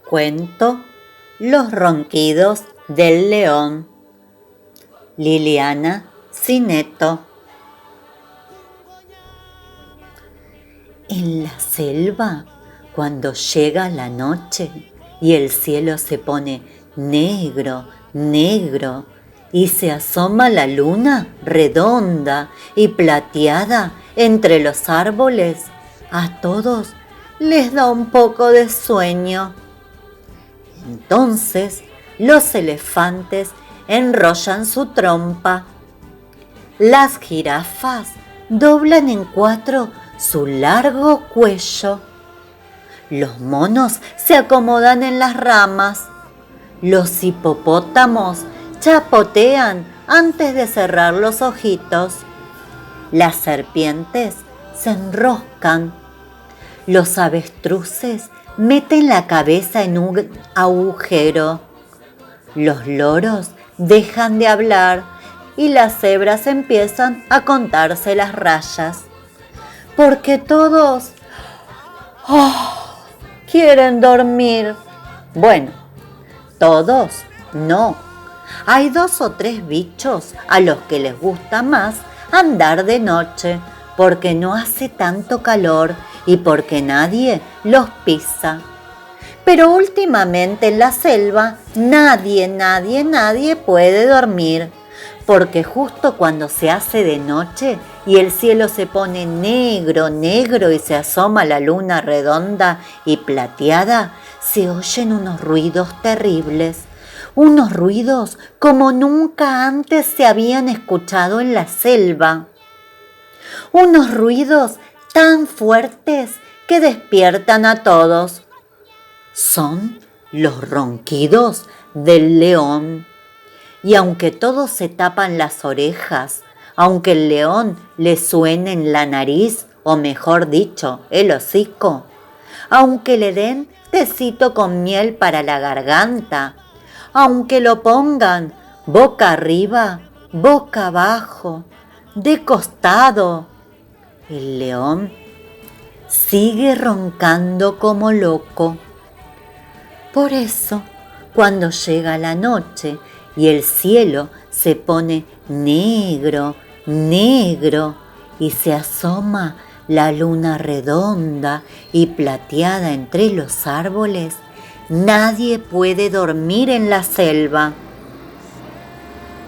Cuento Los ronquidos del león. Liliana Cineto. En la selva, cuando llega la noche y el cielo se pone negro, negro, y se asoma la luna redonda y plateada entre los árboles, a todos les da un poco de sueño. Entonces los elefantes enrollan su trompa. Las jirafas doblan en cuatro su largo cuello. Los monos se acomodan en las ramas. Los hipopótamos chapotean antes de cerrar los ojitos. Las serpientes se enroscan. Los avestruces meten la cabeza en un agujero. Los loros dejan de hablar y las cebras empiezan a contarse las rayas. Porque todos quieren dormir. Bueno, todos no. Hay 2 o 3 bichos a los que les gusta más andar de noche porque no hace tanto calor y porque nadie los pisa. Pero últimamente en la selva nadie puede dormir, porque justo cuando se hace de noche y el cielo se pone negro, negro y se asoma la luna redonda y plateada, se oyen unos ruidos terribles, unos ruidos como nunca antes se habían escuchado en la selva. Unos ruidos tan fuertes que despiertan a todos. Son los ronquidos del león. Y aunque todos se tapan las orejas, aunque el león le suene en la nariz, o mejor dicho, el hocico, aunque le den tecito con miel para la garganta, aunque lo pongan boca arriba, boca abajo, de costado, el león sigue roncando como loco. Por eso, cuando llega la noche y el cielo se pone negro, negro, y se asoma la luna redonda y plateada entre los árboles, nadie puede dormir en la selva.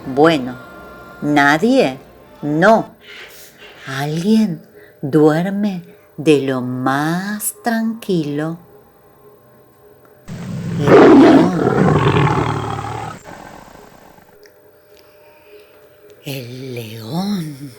Bueno, nadie, no. Alguien duerme de lo más tranquilo. El león. El león.